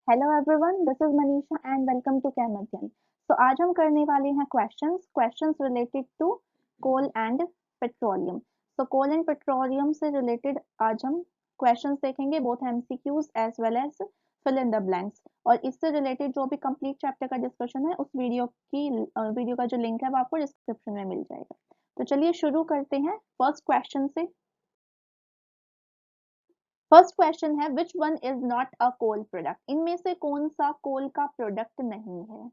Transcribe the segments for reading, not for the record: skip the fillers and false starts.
Hello everyone, this is Manisha and welcome to chem again. तो आज हम करने वाले हैं questions related to coal and petroleum. तो कोल एंड पेट्रोलियम से रिलेटेड आज हम क्वेश्चंस देखेंगे, both MCQs as well as fill in the blanks. और इससे रिलेटेड जो भी कंप्लीट चैप्टर का डिस्कशन है उस वीडियो का जो लिंक है वो आपको डिस्क्रिप्शन में मिल जाएगा। तो चलिए शुरू करते हैं फर्स्ट क्वेश्चन से। फर्स्ट क्वेश्चन है which one is not a coal product. इनमें से कौन सा कोल का प्रोडक्ट नहीं है?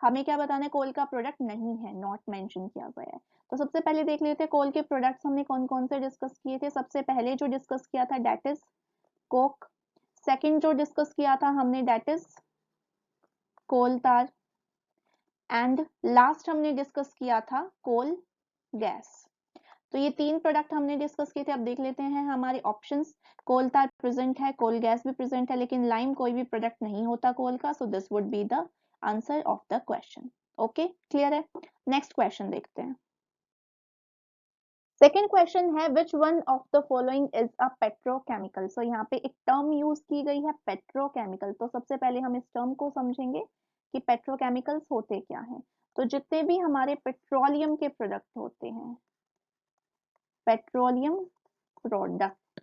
हमें क्या बताना है? कोल का प्रोडक्ट नहीं है, नॉट मेंशन किया गया है। तो सबसे पहले देख लेते हैं कोल के प्रोडक्ट्स हमने कौन कौन से डिस्कस किए थे। सबसे पहले जो डिस्कस किया था दैट इज कोक। सेकंड जो डिस्कस किया था हमने that is coal tar. And last हमने डिस्कस किया था कोल गैस। तो ये तीन प्रोडक्ट हमने डिस्कस किए थे। अब देख लेते हैं हमारे ऑप्शंस। कोल तार प्रेजेंट है, कोल गैस भी प्रेजेंट है, लेकिन लाइम कोई भी प्रोडक्ट नहीं होता कोल का। So this would be the answer of the question. Okay, clear है। नेक्स्ट क्वेश्चन देखते हैं। सेकेंड क्वेश्चन है which one of the following is a petrochemical. So यहाँ पे एक टर्म यूज की गई है पेट्रोकेमिकल। तो सबसे पहले हम इस टर्म को समझेंगे कि पेट्रोकेमिकल्स होते क्या हैं। तो जितने भी हमारे पेट्रोलियम के प्रोडक्ट होते हैं, पेट्रोलियम प्रोडक्ट,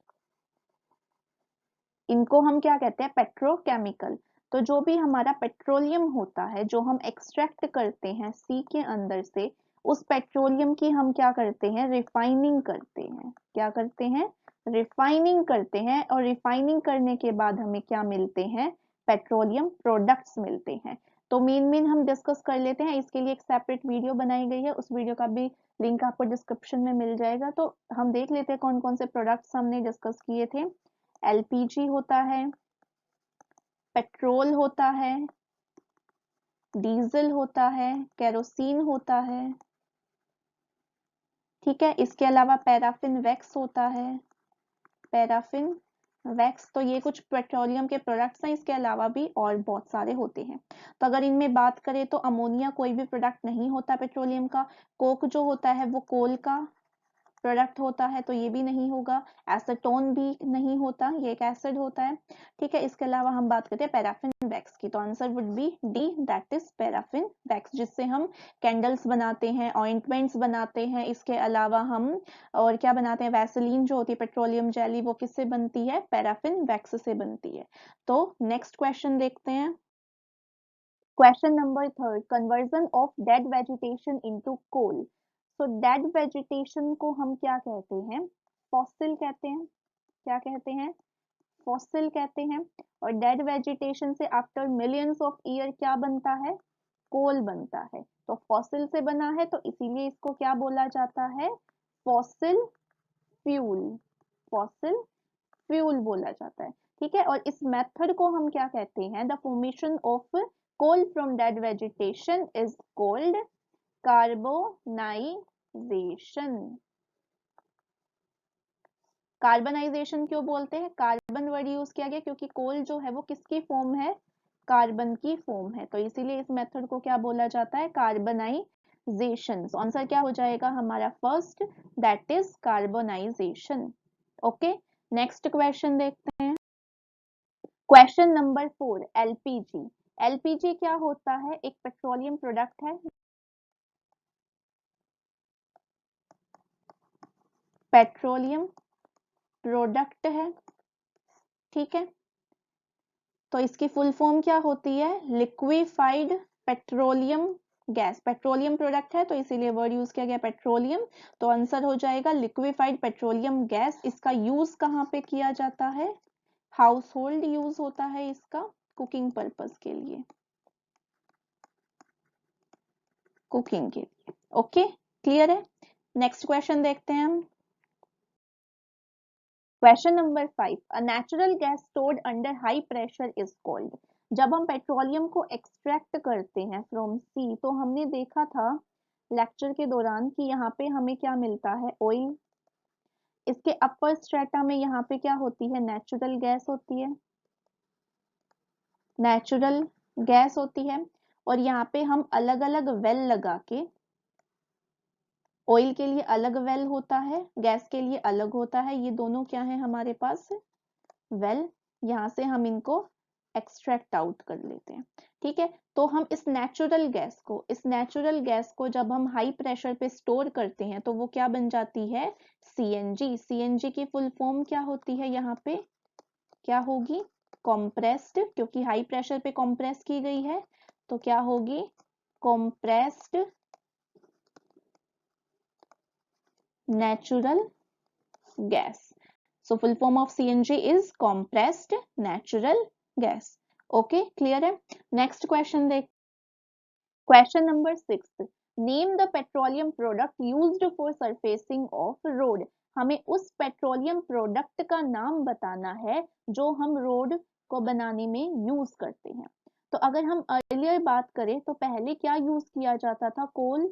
इनको हम क्या कहते हैं? पेट्रोकेमिकल। तो जो भी हमारा पेट्रोलियम होता है जो हम एक्सट्रैक्ट करते हैं सी के अंदर से, उस पेट्रोलियम की हम क्या करते हैं? रिफाइनिंग करते हैं। क्या करते हैं? रिफाइनिंग करते हैं। और रिफाइनिंग करने के बाद हमें क्या मिलते हैं? पेट्रोलियम प्रोडक्ट्स मिलते हैं। तो मेन हम डिस्कस कर लेते हैं। इसके लिए एक सेपरेट वीडियो बनाई गई है, उस वीडियो का भी लिंक आपको डिस्क्रिप्शन में मिल जाएगा। तो हम देख लेते हैं कौन कौन से प्रोडक्ट्स हमने डिस्कस किए थे। एलपीजी होता है, पेट्रोल होता है, डीजल होता है, केरोसिन होता है, ठीक है। इसके अलावा पैराफिन वैक्स होता है, पैराफिन वैक्स। तो ये कुछ पेट्रोलियम के प्रोडक्ट्स हैं। इसके अलावा भी और बहुत सारे होते हैं। तो अगर इनमें बात करें तो अमोनिया कोई भी प्रोडक्ट नहीं होता पेट्रोलियम का। कोक जो होता है वो कोल का प्रोडक्ट होता है, तो ये भी नहीं होगा। एसीटोन भी नहीं होता, ये एक एसिड होता है, ठीक है। इसके अलावा हम बात करते हैं पैराफिन वैक्स की, तो answer would be D, that is paraffin wax, जिससे हम कैंडल्स बनाते हैं, ऑइंटमेंट्स बनाते हैं। इसके अलावा हम और क्या बनाते हैं? वैसलीन जो होती है, पेट्रोलियम जेली, वो किससे बनती है? पैराफिन वैक्स से बनती है। तो नेक्स्ट क्वेश्चन देखते हैं। Question number third, conversion of dead vegetation into coal. So dead vegetation को हम क्या कहते हैं? फॉसिल कहते हैं। क्या कहते हैं? फॉसिल कहते हैं। और डेड वेजिटेशन से आफ्टर मिलियंस ऑफ ईयर क्या बनता है? कोल बनता है। तो फॉसिल से बना है तो इसीलिए इसको क्या बोला जाता है? Fossil fuel. फॉसिल फ्यूल बोला जाता है, ठीक है। और इस मेथड को हम क्या कहते हैं? The formation of coal from dead vegetation is called carbonisation. Carbonisation क्यों बोलते हैं? कार्बन वर्ड यूज किया गया क्योंकि कोल जो है वो किसकी फॉर्म है? कार्बन की फॉर्म है। तो इसीलिए इस मेथड को क्या बोला जाता है? कार्बनाइजेशन। तो आंसर क्या हो जाएगा हमारा first, that is carbonisation. Okay, next question देखते हैं। Question number 4, LPG. एलपीजी क्या होता है? एक पेट्रोलियम प्रोडक्ट है, पेट्रोलियम प्रोडक्ट है, ठीक है। तो इसकी फुल फॉर्म क्या होती है? Liquefied petroleum gas. Petroleum product है तो इसीलिए वर्ड यूज किया गया पेट्रोलियम। तो आंसर हो जाएगा लिक्विफाइड पेट्रोलियम गैस। इसका यूज कहाँ पे किया जाता है? हाउस होल्ड यूज होता है इसका, कुकिंग पर्पस के लिए, कुकिंग के लिए। ओके, क्लियर है। नेक्स्ट क्वेश्चन देखते हैं हम। Question number 5, a natural gas stored under high pressure is called. जब हम पेट्रोलियम को एक्सट्रैक्ट करते हैं फ्रॉम सी, तो हमने देखा था लेक्चर के दौरान कि यहाँ पे हमें क्या मिलता है? ऑयल। इसके अपर स्ट्रेटा में यहाँ पे क्या होती है? नेचुरल गैस होती है, नेचुरल गैस होती है। और यहाँ पे हम अलग अलग वेल लगा के, ऑयल के लिए अलग वेल होता है, गैस के लिए अलग होता है। ये दोनों क्या है हमारे पास? वेल। यहाँ से हम इनको एक्सट्रैक्ट आउट कर लेते हैं। ठीक है, तो हम इस नेचुरल गैस को जब हम हाई प्रेशर पे स्टोर करते हैं तो वो क्या बन जाती है, सीएनजी। सीएनजी की फुल फॉर्म क्या होती है, यहाँ पे क्या होगी, कॉम्प्रेस्ड, क्योंकि हाई प्रेशर पे कॉम्प्रेस की गई है तो क्या होगी, compressed natural gas. So full form of CNG is compressed natural gas. Okay, clear है। Next question देख, question number 6, name the petroleum product used for surfacing of road। हमें उस पेट्रोलियम प्रोडक्ट का नाम बताना है जो हम रोड को बनाने में यूज करते हैं। तो अगर हम अर्लियर बात करें तो पहले क्या यूज किया जाता था, कोल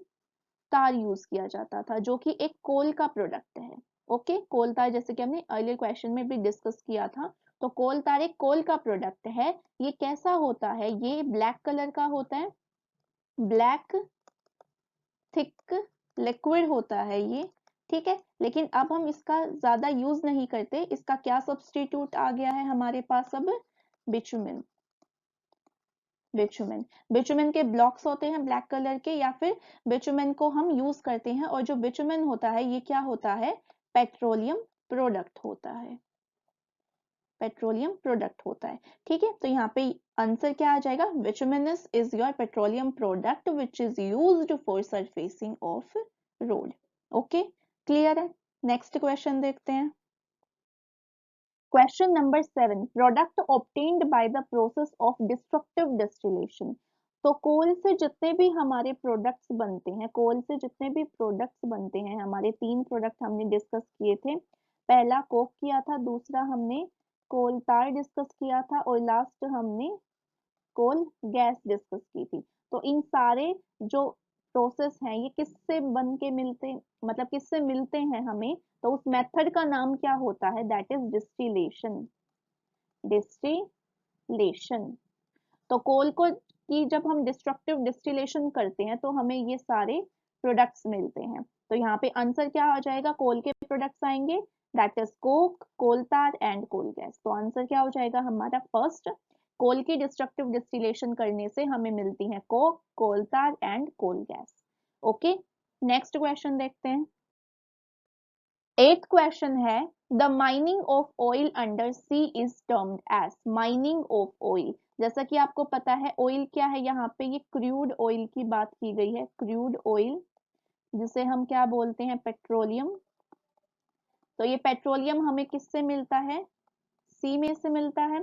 तार यूज किया जाता था, जो कि एक कोल का प्रोडक्ट है। ओके, कोल तार जैसे कि हमने अर्लियर क्वेश्चन में भी डिस्कस किया था, तो कोल तार एक कोल का प्रोडक्ट है। ये कैसा होता है, ये ब्लैक कलर का होता है, ब्लैक थिक लिक्विड होता है ये। ठीक है, लेकिन अब हम इसका ज्यादा यूज नहीं करते, इसका क्या सब्स्टिट्यूट आ गया है हमारे पास अब, बिचुमेन। बिचुमेन के ब्लॉक्स होते हैं ब्लैक कलर के, या फिर बिचुमेन को हम यूज करते हैं, और जो बिचुमेन होता है ये क्या होता है, पेट्रोलियम प्रोडक्ट होता है, पेट्रोलियम प्रोडक्ट होता है। ठीक है, तो यहाँ पे आंसर क्या आ जाएगा, bituminous is your petroleum product which is used for surfacing of road. Okay, clear है। नेक्स्ट क्वेश्चन देखते हैं। Question number 7, product obtained by the process of destructive distillation। तो कोल से जितने भी हमारे प्रोडक्ट्स बनते हैं, कोल से जितने भी प्रोडक्ट्स बनते हैं, हमारे 3 प्रोडक्ट हमने डिस्कस किए थे। पहला कोक किया था, दूसरा हमने कोल तार डिस्कस किया था, और लास्ट हमने कोल गैस डिस्कस की थी। तो इन सारे जो प्रोसेस हैं ये किससे बन के मिलते, मतलब किससे मिलते हैं हमें, तो उस मेथड का नाम क्या होता है, दैट इज डिस्टिलेशन। डिस्टिलेशन। तो कोल को की जब हम डिस्ट्रक्टिव डिस्टिलेशन करते हैं तो हमें ये सारे प्रोडक्ट्स मिलते हैं। तो यहाँ पे आंसर क्या आ जाएगा, कोल के प्रोडक्ट्स आएंगे, that is Coke, coal tar and coal gas. तो आंसर क्या हो जाएगा हमारा फर्स्ट, कोल की डिस्ट्रक्टिव डिस्टिलेशन करने से हमें मिलती है coke, coal tar and coal gas. Okay, next question देखते हैं। 8th क्वेश्चन है, the mining of oil under sea is termed as, mining of oil. जैसा कि आपको पता है ऑयल क्या है, यहाँ पे ये क्रूड ऑयल की बात की गई है, क्रूड ऑयल जिसे हम क्या बोलते हैं, पेट्रोलियम। तो ये पेट्रोलियम हमें किससे मिलता है, सी में से मिलता है।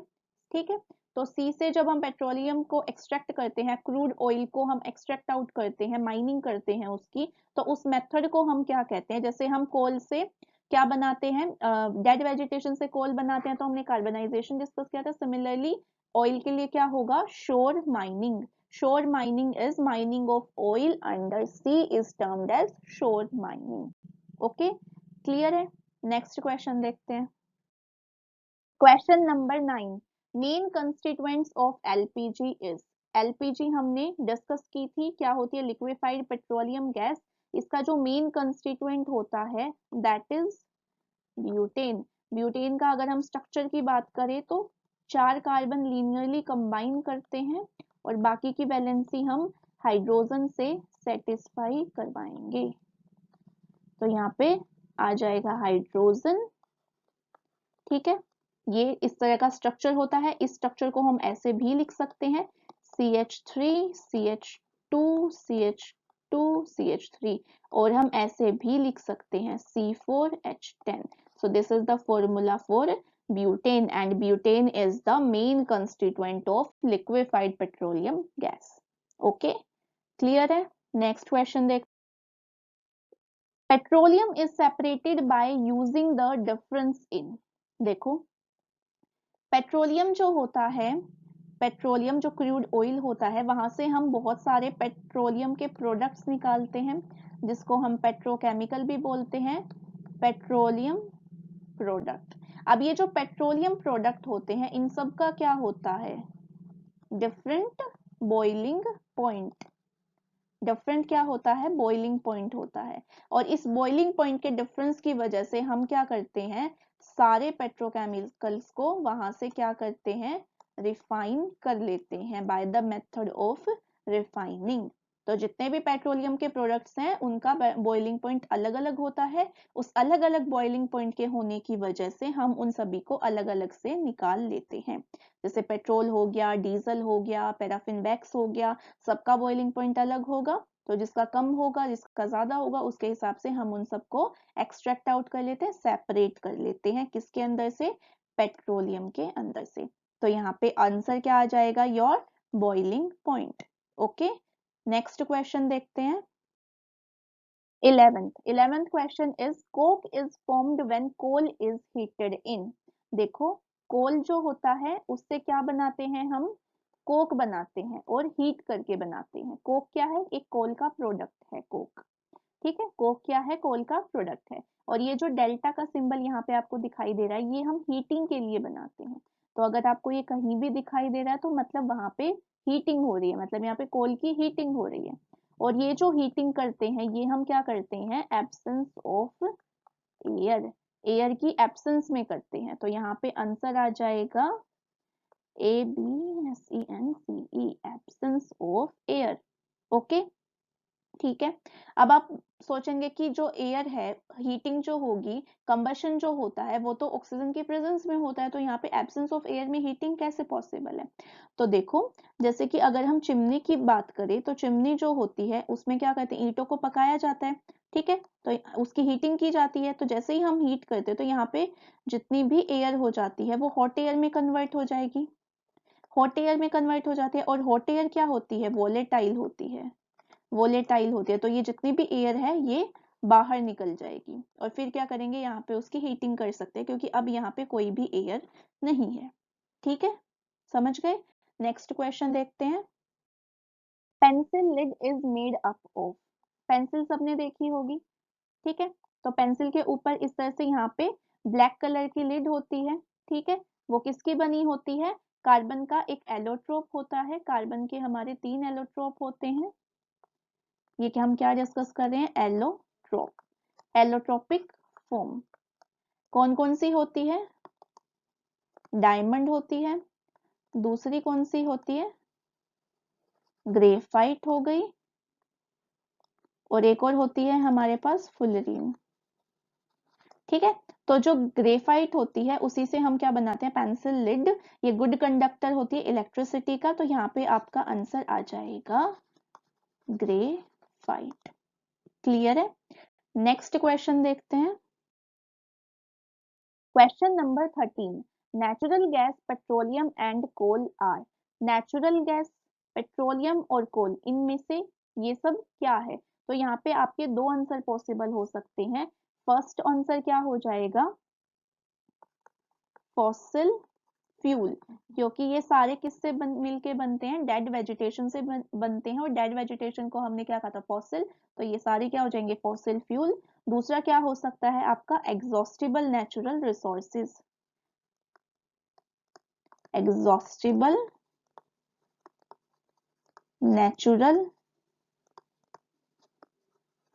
ठीक है, तो सी से जब हम पेट्रोलियम को एक्सट्रैक्ट करते हैं, क्रूड ऑयल को हम एक्सट्रैक्ट आउट करते हैं, माइनिंग करते हैं उसकी, तो उस मेथड को हम क्या कहते हैं, जैसे हम कोल से क्या बनाते हैं, डेड वेजिटेशन से कोल बनाते हैं तो हमने कार्बनाइजेशन डिस्कस किया था। सिमिलरली ऑयल के लिए क्या होगा, shore mining. Shore mining is mining of oil under sea is termed as shore mining. Okay, clear है। नेक्स्ट क्वेश्चन देखते हैं। Question number 9, main constituents of LPG is. LPG हमने डिस्कस की थी, क्या होती है, लिक्विफाइड पेट्रोलियम गैस। इसका जो मेन कंस्टिट्यूएंट होता है दैट इज ब्यूटेन। ब्यूटेन का अगर हम स्ट्रक्चर की बात करें तो 4 कार्बन लीनियरली कंबाइन करते हैं, और बाकी की वैलेंसी हम हाइड्रोजन से सेटिस्फाई करवाएंगे। तो यहाँ पे आ जाएगा हाइड्रोजन। ठीक है, ये इस तरह का स्ट्रक्चर होता है। इस स्ट्रक्चर को हम ऐसे भी लिख सकते हैं, CH3 CH2 CH2 CH3, और हम ऐसे भी लिख सकते हैं C4H10। So this is the formula for butane, and butane is the main constituent of liquefied petroleum gas. Okay, clear है। नेक्स्ट क्वेश्चन देख, petroleum is separated by using the difference in. देखो, पेट्रोलियम जो होता है, petroleum जो crude oil होता है, वहां से हम बहुत सारे पेट्रोलियम के प्रोडक्ट्स निकालते हैं, जिसको हम पेट्रोकेमिकल भी बोलते हैं, पेट्रोलियम प्रोडक्ट। अब ये जो पेट्रोलियम प्रोडक्ट होते हैं इन सब का क्या होता है, डिफरेंट बॉइलिंग पॉइंट। डिफरेंट क्या होता है, बॉइलिंग पॉइंट होता है, और इस बॉइलिंग पॉइंट के डिफरेंस की वजह से हम क्या करते हैं, सारे पेट्रोकेमिकल्स को वहां से क्या करते हैं, रिफाइन कर लेते हैं by the method of refining. तो जितने भी पेट्रोलियम के प्रोडक्ट्स हैं उनका बॉइलिंग पॉइंट अलग अलग होता है। उस अलग अलग बॉइलिंग पॉइंट के होने की वजह से हम उन सभी को अलग अलग से निकाल लेते हैं। जैसे पेट्रोल हो गया, डीजल हो गया, पैराफिन वैक्स हो गया, सबका बॉइलिंग पॉइंट अलग होगा। तो जिसका कम होगा, जिसका ज्यादा होगा, उसके हिसाब से हम उन सबको एक्सट्रैक्ट आउट कर लेते हैं, सेपरेट कर लेते हैं। किसके अंदर से? पेट्रोलियम के अंदर से। तो यहाँ पे आंसर क्या आ जाएगा? Your boiling point. Okay, next question देखते हैं। 11th question is coke is formed when coal is heated in. देखो, कोल जो होता है उससे क्या बनाते हैं हम? कोक बनाते हैं, और हीट करके बनाते हैं। कोक क्या है? एक कोल का प्रोडक्ट है कोक। ठीक है, कोक क्या है? कोल का प्रोडक्ट है। और ये जो डेल्टा का सिंबल यहाँ पे आपको दिखाई दे रहा है, ये हम हीटिंग के लिए बनाते हैं। तो अगर आपको ये कहीं भी दिखाई दे रहा है तो मतलब वहां पे हीटिंग हो रही है, मतलब यहाँ पे कोल की हीटिंग हो रही है। और ये जो हीटिंग करते हैं ये हम क्या करते हैं? एब्सेंस ऑफ एयर, एयर की एब्सेंस में करते हैं। तो यहाँ पे आंसर आ जाएगा ABSENCE, absence of air. Okay, ठीक है। अब आप सोचेंगे कि जो एयर है, हीटिंग जो होगी, कंबशन जो होता है वो तो ऑक्सीजन की प्रेजेंस में होता है, तो यहाँ पे एब्सेंस ऑफ एयर में हीटिंग कैसे पॉसिबल है? तो देखो, जैसे कि अगर हम चिमनी की बात करें तो चिमनी जो होती है उसमें क्या कहते हैं? ईंटों को पकाया जाता है। ठीक है, तो उसकी हीटिंग की जाती है। तो जैसे ही हम हीट करते हैं तो यहाँ पे जितनी भी एयर हो जाती है वो हॉट एयर में कन्वर्ट हो जाएगी, हॉट एयर में कन्वर्ट हो जाती है। और हॉट एयर क्या होती है? वोलेटाइल होती है, वोलेटाइल होती है। तो ये जितनी भी एयर है ये बाहर निकल जाएगी, और फिर क्या करेंगे? यहाँ पे उसकी हीटिंग कर सकते हैं, क्योंकि अब यहाँ पे कोई भी एयर नहीं है। ठीक है, समझ गए? नेक्स्ट क्वेश्चन देखते हैं। Pencil lead is made up of. Pencil सबने देखी होगी, ठीक है। तो पेंसिल के ऊपर इस तरह से यहाँ पे ब्लैक कलर की लिड होती है। ठीक है, वो किसकी बनी होती है? कार्बन का एक एलोट्रोप होता है। कार्बन के हमारे 3 एलोट्रोप होते हैं। ये कि हम क्या डिस्कस कर रहे हैं? Allotrope, allotropic form. कौन कौन सी होती है? डायमंड होती है, दूसरी कौन सी होती है? ग्रेफाइट हो गई, और एक और होती है हमारे पास फुलरीन। ठीक है, तो जो ग्रेफाइट होती है उसी से हम क्या बनाते हैं? Pencil lead. ये गुड कंडक्टर होती है इलेक्ट्रिसिटी का। तो यहाँ पे आपका आंसर आ जाएगा ग्रेफाइट। क्लियर है? नेक्स्ट क्वेश्चन देखते हैं। Question number 13, natural gas, petroleum and coal are. Natural gas, petroleum और कोल, इनमें से ये सब क्या है? तो यहाँ पे आपके दो आंसर पॉसिबल हो सकते हैं। फर्स्ट आंसर क्या हो जाएगा? फॉसिल फ्यूल, क्योंकि ये सारे किससे मिलके बनते हैं? डेड वेजिटेशन से बनते हैं, और डेड वेजिटेशन को हमने क्या कहा था? फॉसिल। तो ये सारे क्या हो जाएंगे? Fossil fuel. दूसरा क्या हो सकता है आपका? Exhaustible natural resources, exhaustible natural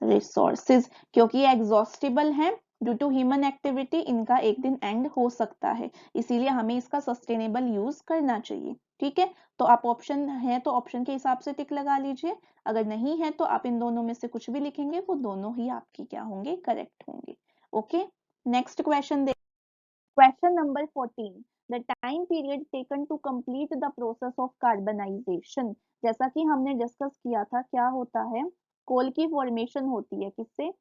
resources, क्योंकि ये एग्जॉस्टिबल है ड्यू टू ह्यूमन एक्टिविटी, इनका एक दिन एंड हो सकता है, इसीलिए हमें इसका सस्टेनेबल यूज करना चाहिए। ठीक है, तो आप ऑप्शन है तो ऑप्शन के हिसाब से टिक लगा लीजिए, अगर नहीं है तो आप इन दोनों में से कुछ भी लिखेंगे, वो दोनों ही आपकी क्या होंगे? करेक्ट होंगे। ओके, नेक्स्ट क्वेश्चन देख। Question number 14, the time period taken to complete the process of carbonization. जैसा कि हमने डिस्कस किया था, क्या होता है? कोल की फॉर्मेशन होती है किससे?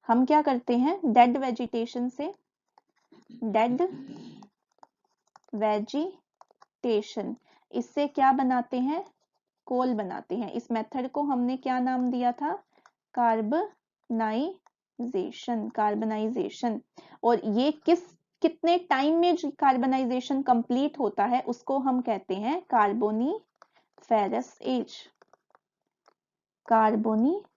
हम क्या करते हैं? डेड वेजिटेशन से, डेड वेजिटेशन, इससे क्या बनाते हैं? कोल बनाते हैं। इस मेथड को हमने क्या नाम दिया था? Carbonization, carbonization. और ये कितने टाइम में कार्बनाइजेशन कंप्लीट होता है उसको हम कहते हैं कार्बोनीफेरस एज, कार्बोनीफेरस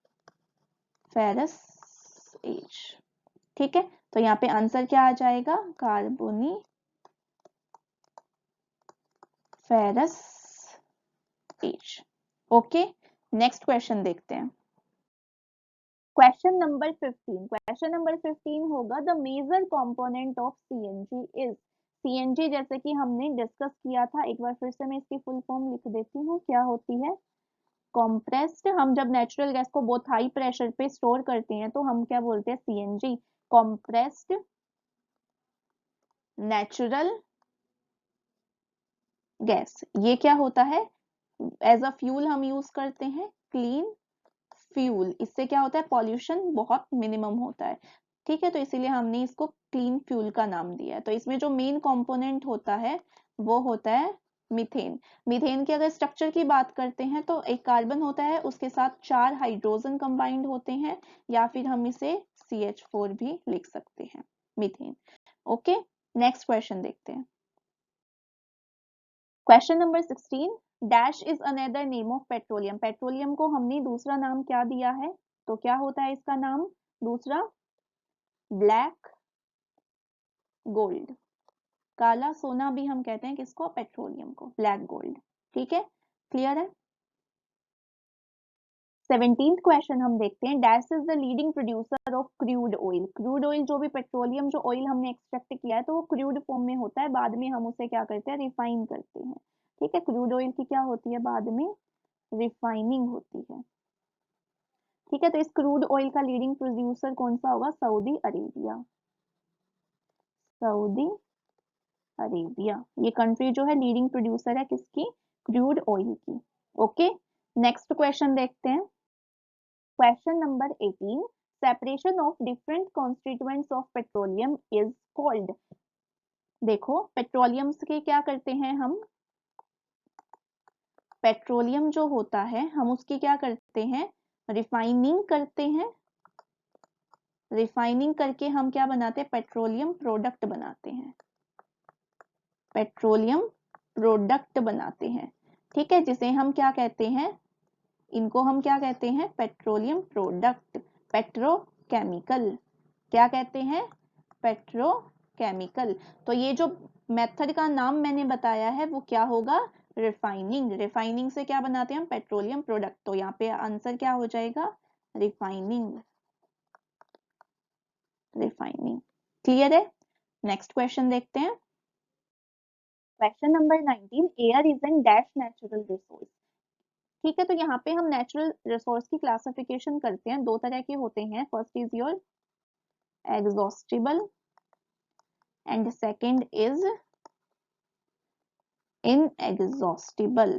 एज। ठीक है, तो यहाँ पे आंसर क्या आ जाएगा? Carboniferous age. Okay, next question देखते हैं। क्वेश्चन नंबर 15 होगा the major component of CNG is. CNG जैसे कि हमने डिस्कस किया था, एक बार फिर से मैं इसकी फुल फॉर्म लिख देती हूँ, क्या होती है? कॉम्प्रेस्ड। हम जब नेचुरल गैस को बहुत हाई प्रेशर पे स्टोर करते हैं तो हम क्या बोलते हैं? CNG, compressed natural gas. ये क्या होता है? एज अ फ्यूल हम यूज करते हैं, क्लीन फ्यूल। इससे क्या होता है? पॉल्यूशन बहुत मिनिमम होता है, ठीक है, तो इसीलिए हमने इसको क्लीन फ्यूल का नाम दिया है। तो इसमें जो मेन कंपोनेंट होता है वो होता है मीथेन। मीथेन के अगर स्ट्रक्चर की बात करते हैं तो एक कार्बन होता है, उसके साथ 4 हाइड्रोजन कंबाइंड होते हैं, या फिर हम इसे CH4 भी लिख सकते हैं, मीथेन। ओके, नेक्स्ट क्वेश्चन देखते हैं। Question number 16, dash is another name of petroleum. Petroleum को हमने दूसरा नाम क्या दिया है? तो क्या होता है इसका नाम दूसरा? Black gold. काला सोना भी हम कहते हैं किसको? पेट्रोलियम को, ब्लैक गोल्ड। ठीक है, क्लियर है। 17th क्वेश्चन हम देखते हैं, dash is the leading producer of crude oil. Crude oil जो भी पेट्रोलियम जो ऑयल हमने एक्सट्रैक्ट किया है तो वो क्रूड फॉर्म में होता है, बाद में हम उसे क्या करते हैं? रिफाइन करते हैं। ठीक है, क्रूड ऑयल की क्या होती है? बाद में रिफाइनिंग होती है। ठीक है, तो इस क्रूड ऑयल का लीडिंग प्रोड्यूसर कौन सा होगा? Saudi Arabia. सऊदी अरेबिया ये कंट्री जो है लीडिंग प्रोड्यूसर है किसकी? क्रूड ऑयल की। ओके, नेक्स्ट क्वेश्चन देखते हैं। Question number 18, separation of different constituents of petroleum is called. देखो, पेट्रोलियम के क्या करते हैं हम? पेट्रोलियम जो होता है हम उसकी क्या करते हैं? रिफाइनिंग करते हैं। रिफाइनिंग करके हम क्या बनाते हैं? पेट्रोलियम प्रोडक्ट बनाते हैं। पेट्रोलियम प्रोडक्ट बनाते हैं, ठीक है, जिसे हम क्या कहते हैं? इनको हम क्या कहते हैं? Petroleum product, petrochemical. क्या कहते हैं? पेट्रोकेमिकल। तो ये जो मेथड का नाम मैंने बताया है वो क्या होगा? रिफाइनिंग। रिफाइनिंग से क्या बनाते हैं हम? Petroleum product. तो यहाँ पे आंसर क्या हो जाएगा? रिफाइनिंग। रिफाइनिंग, क्लियर है। नेक्स्ट क्वेश्चन देखते हैं। Question number 19, air is an dash natural resource. ठीक है, तो यहाँ पे हम नेचुरल रिसोर्स की क्लासिफिकेशन करते हैं, दो तरह के होते हैं। First is your exhaustible and second is inexhaustible.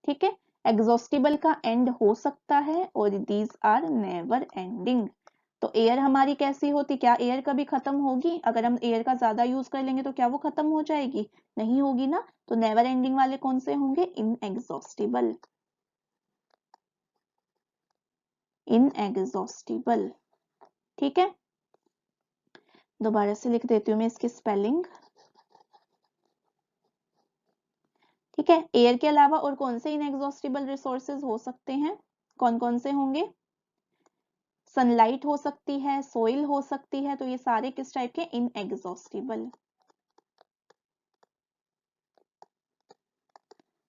ठीक है, एग्जॉस्टिबल का एंड हो सकता है और दीज आर नेवर एंडिंग। तो एयर हमारी कैसी होती? क्या एयर कभी खत्म होगी? अगर हम एयर का ज्यादा यूज कर लेंगे तो क्या वो खत्म हो जाएगी? नहीं होगी ना। तो नेवर एंडिंग वाले कौन से होंगे? इनएग्जॉस्टिबल। इनएग्जॉस्टिबल, ठीक है, दोबारा से लिख देती हूँ मैं इसकी स्पेलिंग। ठीक है, एयर के अलावा और कौन से इनएग्जॉस्टिबल रिसोर्सेज हो सकते हैं? कौन कौन से होंगे? सनलाइट हो सकती है, सोइल हो सकती है, तो ये सारे किस टाइप के? इनएग्जॉस्टिबल।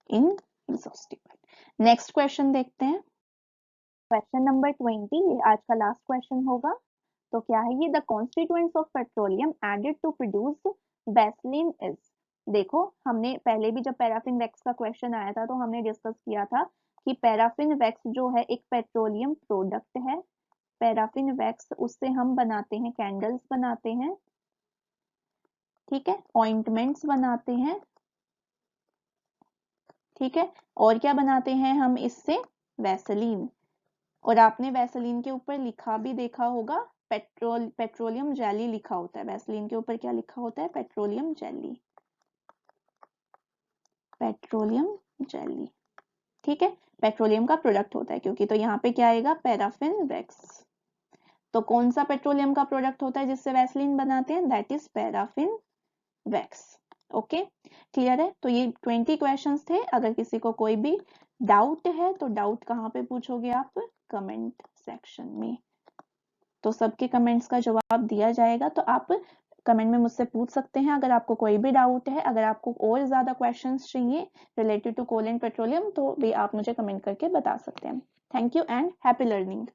इनएग्जॉस्टिबल। नेक्स्ट क्वेश्चन देखते हैं। क्वेश्चन नंबर 20, ये आज का लास्ट क्वेश्चन होगा। तो क्या है ये? The constituents of petroleum added to produce vaseline is. देखो, हमने पहले भी जब पैराफिन वैक्स का क्वेश्चन आया था तो हमने डिस्कस किया था कि पैराफिन वैक्स जो है एक पेट्रोलियम प्रोडक्ट है। पैराफिन वैक्स उससे हम बनाते हैं, कैंडल्स बनाते हैं, ठीक है, ऑइंटमेंट्स बनाते हैं, ठीक है, और क्या बनाते हैं हम इससे? वैसलीन। और आपने वैसलीन के ऊपर लिखा भी देखा होगा, पेट्रोलियम जेली लिखा होता है। वैसलीन के ऊपर क्या लिखा होता है? Petroleum jelly. पेट्रोलियम जेली, ठीक है, पेट्रोलियम का प्रोडक्ट होता है क्योंकि, तो यहाँ पे क्या आएगा? Paraffin wax. तो कौन सा पेट्रोलियम का प्रोडक्ट होता है जिससे वैसलीन बनाते हैं? That is paraffin wax. Okay, clear है। तो ये 20 क्वेश्चंस थे। अगर किसी को कोई भी डाउट है तो डाउट कहाँ पे पूछोगे आप? कमेंट सेक्शन में। तो सबके कमेंट्स का जवाब दिया जाएगा, तो आप कमेंट में मुझसे पूछ सकते हैं अगर आपको कोई भी डाउट है। अगर आपको और ज्यादा क्वेश्चंस चाहिए related to coal and petroleum तो भी आप मुझे कमेंट करके बता सकते हैं। Thank you and happy learning.